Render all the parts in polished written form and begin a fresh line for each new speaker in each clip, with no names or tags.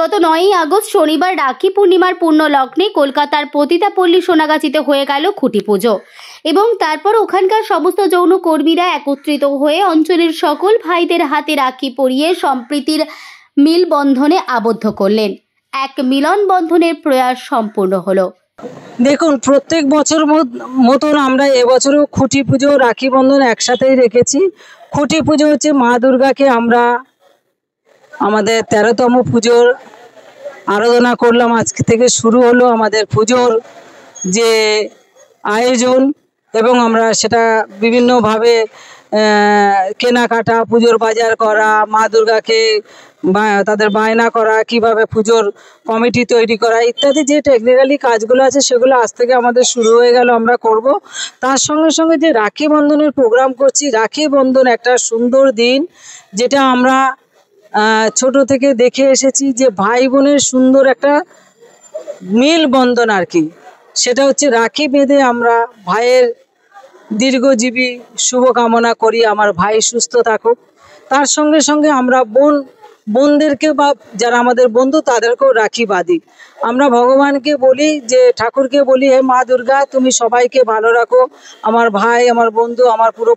গত 9ই আগস্ট শনিবার রাখি পূর্ণিমার পূর্ণ লগ্নে কলকাতার পতিতাপল্লী সোনাগাছিতে হয়ে গেল খুঁটি পুজো এবং তারপর ওখানকার সমস্ত যৌন কর্মীরা একত্রিত হয়ে অঞ্চলের সকল ভাইদের হাতে রাখি পরিয়ে সম্প্রীতির মিলবন্ধনে আবদ্ধ করলেন। এক মিলন বন্ধনের প্রয়াস সম্পূর্ণ হলো।
দেখুন, প্রত্যেক বছর মতন আমরা এবছরও খুঁটি পুজো রাখি বন্ধন একসাথেই রেখেছি। খুঁটি পুজো হচ্ছে মা দুর্গাকে আমরা আমাদের 13তম পুজোর আরাধনা করলাম। আজকে থেকে শুরু হলো আমাদের পুজোর যে আয়োজন এবং আমরা সেটা বিভিন্নভাবে কেনাকাটা, পুজোর বাজার করা, মা দুর্গাকে তাদের বায়না করা, কিভাবে পুজোর কমিটি তৈরি করা ইত্যাদি যে টেকনিক্যালি কাজগুলো আছে সেগুলো আজ থেকে আমাদের শুরু হয়ে গেল, আমরা করব। তার সঙ্গে সঙ্গে যে রাখি বন্ধনের প্রোগ্রাম করছি, রাখি বন্ধন একটা সুন্দর দিন যেটা আমরা ছোট থেকে দেখে এসেছি যে ভাই বোনের সুন্দর একটা মিল বন্ধন আর কি। সেটা হচ্ছে রাখি বেঁধে আমরা ভাইয়ের দীর্ঘজীবী শুভকামনা করি, আমার ভাই সুস্থ থাকুক। তার সঙ্গে সঙ্গে আমরা বোনদেরকে বা যারা আমাদের বন্ধু তাদেরকেও রাখি বাঁধি। আমরা ভগবানকে বলি, যে ঠাকুরকে বলি, হে মা দুর্গা তুমি সবাইকে ভালো রাখো, আমার ভাই, আমার বন্ধু, আমার পুরো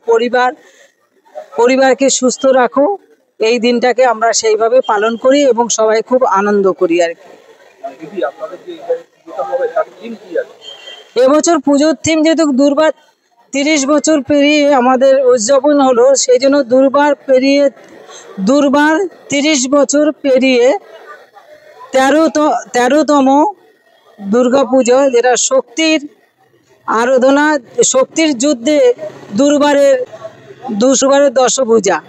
পরিবারকে সুস্থ রাখো। এই দিনটাকে আমরা সেইভাবে পালন করি এবং সবাই খুব আনন্দ করি আর কি। এবছর পুজোর থিম যেহেতু দুর্বার 30 বছর পেরিয়ে আমাদের উদযাপন হলো, সেই জন্য দুর্বার 30 বছর পেরিয়ে 13তম দুর্গা পুজো, যেটা শক্তির আরাধনা, শক্তির যুদ্ধে দুর্বারের দশভূজা।